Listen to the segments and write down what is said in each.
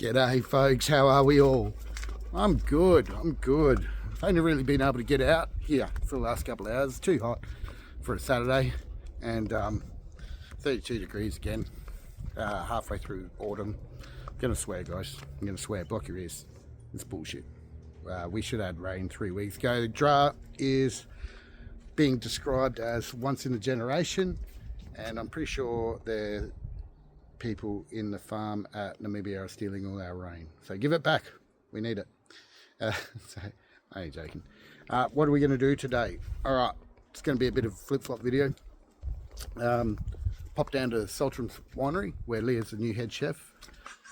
G'day folks, how are we all? I'm good. I've only really been able to get out here for the last couple of hours. It's too hot for a Saturday, and 32 degrees again, halfway through autumn. I'm gonna swear, guys. I'm gonna swear, block your ears. It's bullshit. We should have had rain 3 weeks ago. The drought is being described as once in a generation, and I'm pretty sure the people in the farm at Namibia are stealing all our rain. So give it back. We need it. So I ain't joking. What are we going to do today? All right, it's going to be a bit of a flip-flop video. Pop down to Saltram's Winery, where Leah's the new head chef.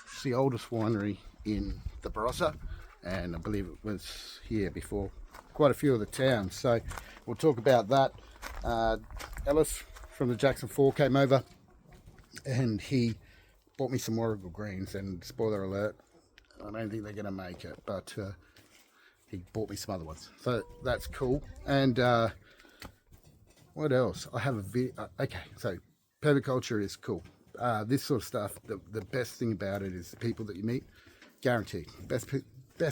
It's the oldest winery in the Barossa, and I believe it was here before quite a few of the towns. So we'll talk about that. Ellis from the Jackson 4 came over, and he bought me some Warrigal greens, and spoiler alert, I don't think they're going to make it, but he bought me some other ones, so that's cool. And what else? I have a video. Okay, so permaculture is cool. This sort of stuff, the best thing about it is the people that you meet, guaranteed. Best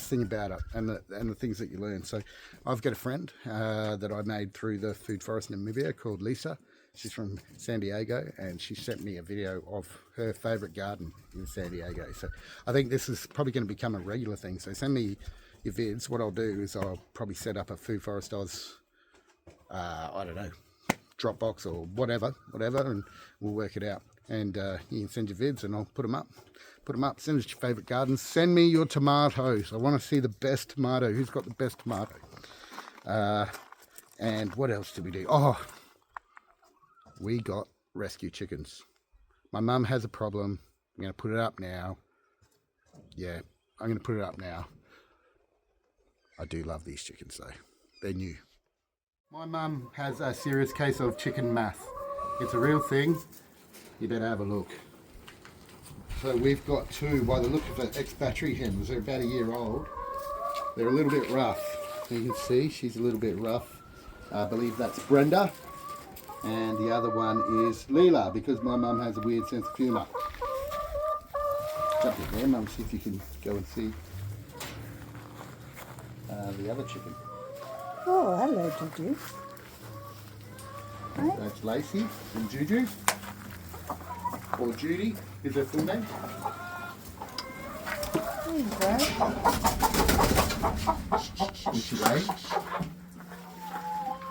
thing about it, and the things that you learn. So I've got a friend that I made through the food forest in Namibia called Lisa. She's from San Diego, and she sent me a video of her favourite garden in San Diego. So I think this is probably going to become a regular thing. So send me your vids. What I'll do is I'll probably set up a Food Forest Oz, I don't know, Dropbox or whatever, and we'll work it out. And you can send your vids, and I'll put them up. Send us your favourite gardens. Send me your tomatoes. I want to see the best tomato. Who's got the best tomato? And what else did we do? Oh, we got rescue chickens. My mum has a problem. I'm going to put it up now. Yeah, I'm going to put it up now. I do love these chickens though. They're new. My mum has a serious case of chicken math. It's a real thing. You better have a look. So we've got two, by the look of the ex-battery hens. They're about a year old. They're a little bit rough. You can see she's a little bit rough. I believe that's Brenda. And the other one is Leela, because my mum has a weird sense of humour. Jump in there, Mum, see if you can go and see the other chicken. Oh, hello, Juju. Right. That's Lacey and Juju, or Judy is her full name. There you go. Is she laying?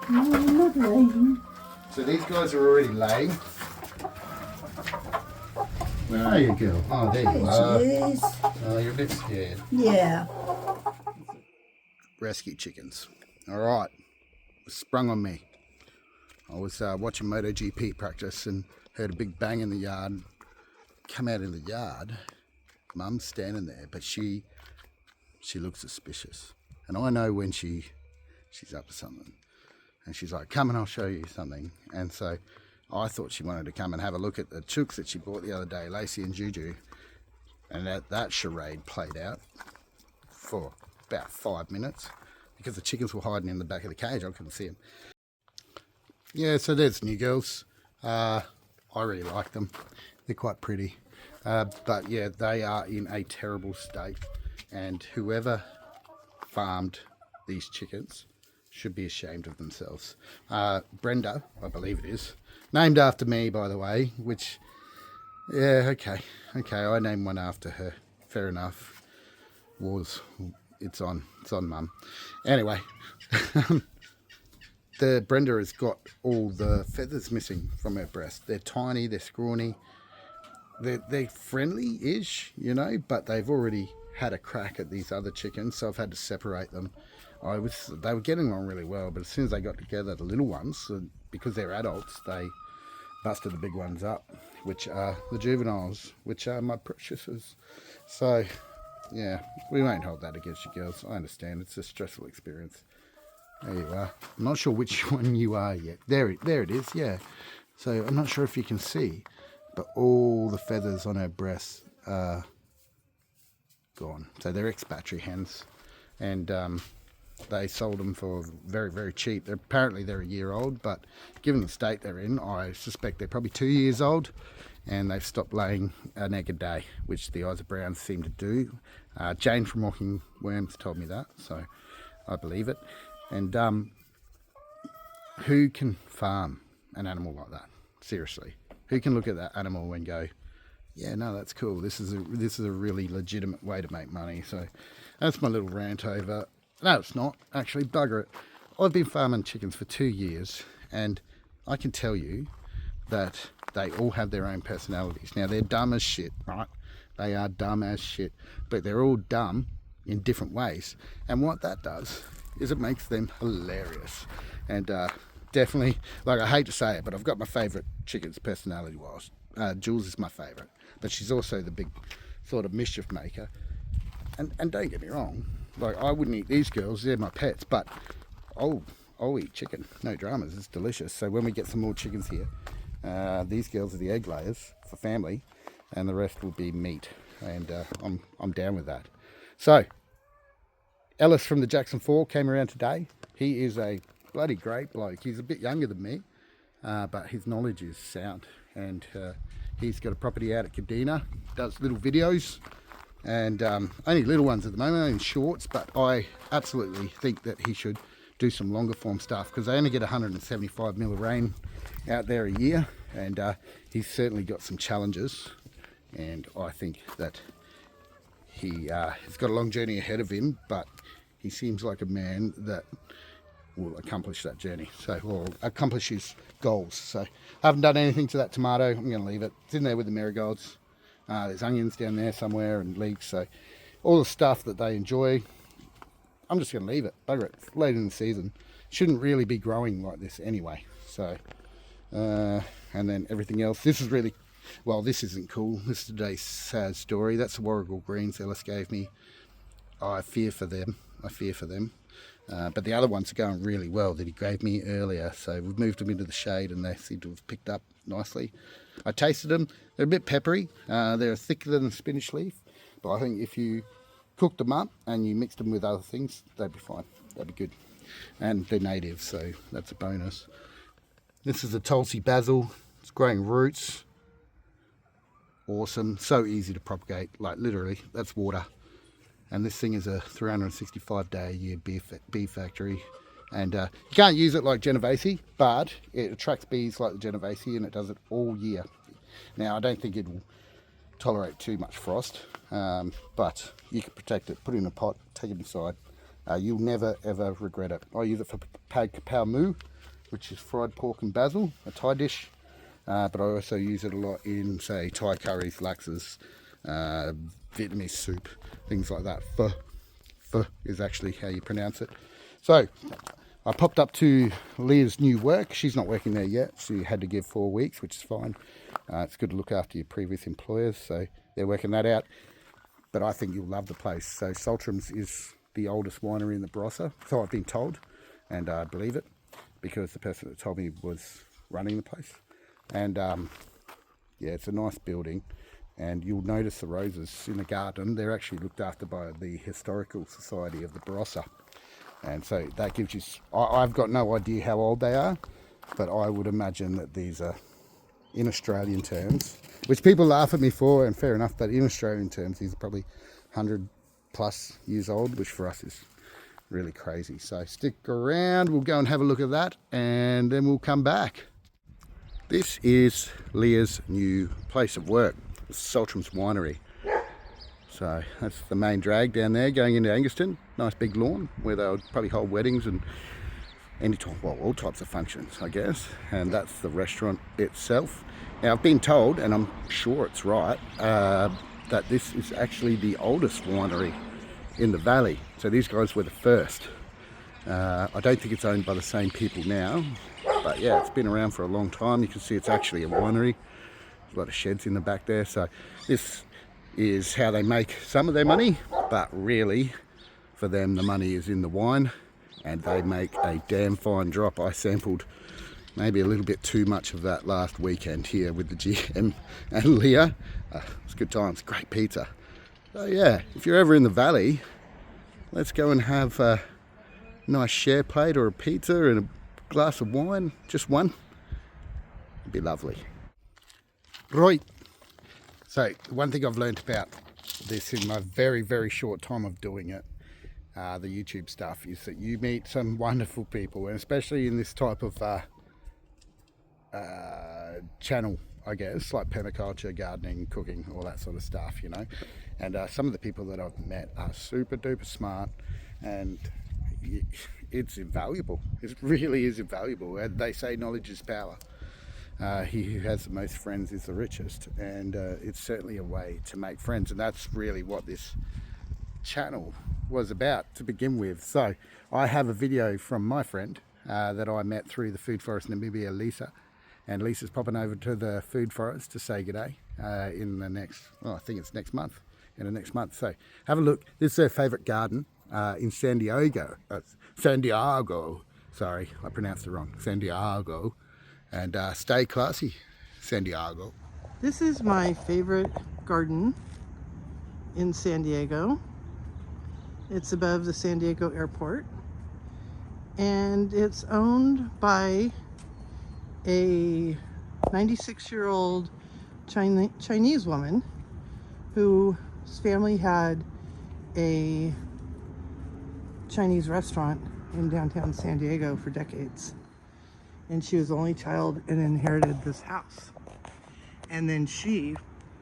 No, I'm not laying. So these guys are already laying. Where are you, girl? Oh, there you are. There she is. Oh, you're a bit scared. Yeah. Rescue chickens. All right. Sprung on me. I was watching MotoGP practice and heard a big bang in the yard. Come out in the yard. Mum's standing there, but she looks suspicious. And I know when she's up to something. And she's like, come and I'll show you something. And so I thought she wanted to come and have a look at the chooks that she bought the other day, Lacey and Juju. And that charade played out for about 5 minutes because the chickens were hiding in the back of the cage. I couldn't see them. Yeah, so there's new girls. I really like them. They're quite pretty. But yeah, they are in a terrible state. And whoever farmed these chickens should be ashamed of themselves. Brenda, I believe it is, named after me, by the way, which, yeah, okay, I named one after her, fair enough. It's on Mum. Anyway, the Brenda has got all the feathers missing from her breast. They're tiny, they're scrawny, they're friendly-ish, you know, but they've already had a crack at these other chickens, so I've had to separate them. They were getting on really well, but as soon as they got together, the little ones, because they're adults, they busted the big ones up, which are the juveniles, which are my preciouses. So, yeah, we won't hold that against you girls. I understand, it's a stressful experience. There you are. I'm not sure which one you are yet. There it is, yeah. So I'm not sure if you can see, but all the feathers on her breasts are gone. So they're ex-battery hens, and they sold them for very, very cheap. Apparently they're a year old, but given the state they're in, I suspect they're probably 2 years old. and they've stopped laying an egg a day, which the Isle Browns seem to do. Jane from Walking Worms told me that, so I believe it. And who can farm an animal like that? Seriously, who can look at that animal and go, yeah, no, that's cool. This is a really legitimate way to make money. So that's my little rant over. No, it's not actually. Bugger it. I've been farming chickens for 2 years, and I can tell you that they all have their own personalities. Now, they're dumb as shit, right? They are dumb as shit, but they're all dumb in different ways. And what that does is it makes them hilarious. And definitely, like, I hate to say it, but I've got my favourite chickens personality-wise. Jules is my favourite, but she's also the big sort of mischief maker. And don't get me wrong, like, I wouldn't eat these girls, they're my pets, but I'll eat chicken, no dramas, it's delicious. So when we get some more chickens here, these girls are the egg layers for family, and the rest will be meat, and I'm down with that. So Ellis from the Jackson 4 came around today. He is a bloody great bloke. He's a bit younger than me, but his knowledge is sound, and he's got a property out at Kadina, does little videos, and only little ones at the moment, only shorts, but I absolutely think that he should do some longer form stuff, because they only get 175 mil of rain out there a year, and he's certainly got some challenges, and I think that he's got a long journey ahead of him, but he seems like a man that will accomplish that journey, so, or accomplish his goals. So I haven't done anything to that tomato. I'm going to leave it. It's in there with the marigolds. There's onions down there somewhere and leeks, so all the stuff that they enjoy, I'm just going to leave it. Bugger it. It's late in the season. Shouldn't really be growing like this anyway. So, and then everything else. This is really, well, this isn't cool. This is today's sad story. That's the Warrigal greens Ellis gave me. I fear for them. But the other ones are going really well that he gave me earlier. So we've moved them into the shade, and they seem to have picked up nicely. I tasted them. They're a bit peppery. They're thicker than a spinach leaf. But I think if you cooked them up and you mixed them with other things, they'd be fine. They'd be good. And they're native, so that's a bonus. This is a Tulsi basil. It's growing roots. Awesome. So easy to propagate. Like, literally, that's water. And this thing is a 365-day-a-year bee factory. And you can't use it like Genovese, but it attracts bees like the Genovese, and it does it all year. Now, I don't think it will tolerate too much frost, but you can protect it, put it in a pot, take it inside. You'll never, ever regret it. I use it for pad kapow moo, which is fried pork and basil, a Thai dish. But I also use it a lot in, say, Thai curries, laxes, Vietnamese soup, things like that. Pho is actually how you pronounce it. So I popped up to Leah's new work. She's not working there yet. She had to give 4 weeks, which is fine. It's good to look after your previous employers, so they're working that out. But I think you'll love the place. So Saltram's is the oldest winery in the Barossa, so I've been told, and I believe it, because the person that told me was running the place. And yeah, it's a nice building. And you'll notice the roses in the garden. They're actually looked after by the Historical Society of the Barossa. And so that gives you... I've got no idea how old they are, but I would imagine that these are, in Australian terms, which people laugh at me for, and fair enough, but in Australian terms, these are probably 100 plus years old, which for us is really crazy. So stick around. We'll go and have a look at that, and then we'll come back. This is Leah's new place of work. Saltram's Winery. So that's the main drag down there going into Anguston. Nice big lawn where they'll probably hold weddings and all types of functions, I guess. And that's the restaurant itself. Now, I've been told, and I'm sure it's right, that this is actually the oldest winery in the valley. So these guys were the first. I don't think it's owned by the same people now, but yeah, it's been around for a long time. You can see it's actually a winery. A lot of sheds in the back there, so this is how they make some of their money, but really for them the money is in the wine, and they make a damn fine drop. I sampled maybe a little bit too much of that last weekend here with the GM and Leah. It's good times, great pizza. So yeah, if you're ever in the valley, let's go and have a nice share plate or a pizza and a glass of wine, just one. It'd be lovely. Right, So one thing I've learned about this in my very, very short time of doing it, the YouTube stuff, is that you meet some wonderful people, and especially in this type of channel, I guess, like permaculture, gardening, cooking, all that sort of stuff, you know. And some of the people that I've met are super duper smart, and it's invaluable. It really is invaluable. And they say knowledge is power. He who has the most friends is the richest, and it's certainly a way to make friends, and that's really what this channel was about to begin with. So I have a video from my friend that I met through the Food Forest Namibia, Lisa, and Lisa's popping over to the Food Forest to say g'day in the next, well, I think it's next month, in the next month. So have a look. This is her favourite garden in San Diego. Sorry, I pronounced it wrong. San Diego. And stay classy, San Diego. This is my favorite garden in San Diego. It's above the San Diego airport, and it's owned by a 96-year-old Chinese woman whose family had a Chinese restaurant in downtown San Diego for decades. And she was the only child and inherited this house. And then she,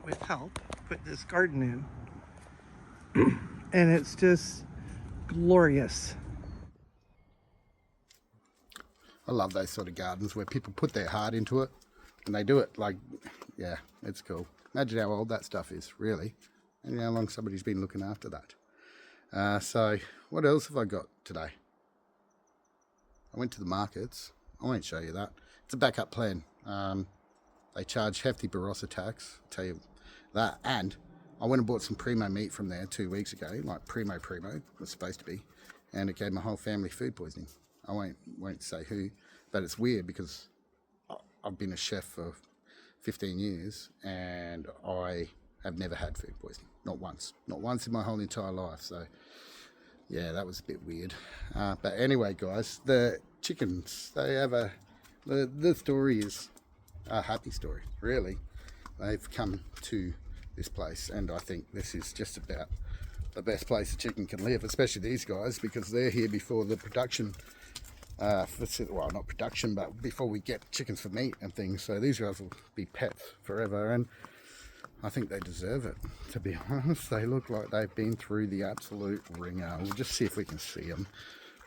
with help, put this garden in. And it's just glorious. I love those sort of gardens where people put their heart into it and they do it like, yeah, it's cool. Imagine how old that stuff is, really. And how long somebody's been looking after that. So what else have I got today? I went to the markets. I won't show you that. It's a backup plan. They charge hefty Barossa tax, I'll tell you that. And I went and bought some primo meat from there 2 weeks ago, like primo was supposed to be, and it gave my whole family food poisoning. I won't say who, but it's weird because I've been a chef for 15 years and I have never had food poisoning. Not once in my whole entire life. So yeah, that was a bit weird. But anyway, guys, the chickens, they have the story is a happy story, really. They've come to this place, and I think this is just about the best place a chicken can live, especially these guys, because they're here before the production well, not production, but before we get chickens for meat and things. So these guys will be pets forever, and I think they deserve it, to be honest. They look like they've been through the absolute ringer. We'll just see if we can see them.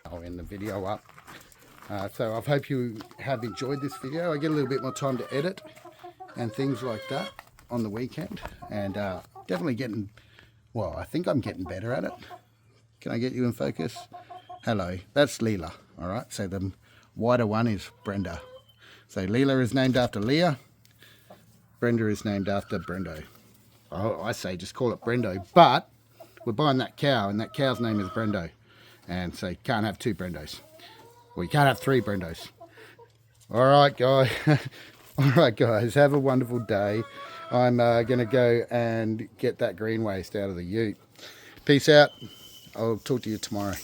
I'll end the video up. So I hope you have enjoyed this video. I get a little bit more time to edit and things like that on the weekend, and definitely getting, well, I think I'm getting better at it. Can I get you in focus? Hello, that's Leela. All right, so the wider one is Brenda. So Leela is named after Leah. Brenda is named after Brendo. Oh, I say just call it Brendo, but we're buying that cow, and that cow's name is Brendo. And so you can't have two Brendos. Well, you can't have three Brendos. All right, guys. All right, guys, have a wonderful day. I'm going to go and get that green waste out of the ute. Peace out. I'll talk to you tomorrow.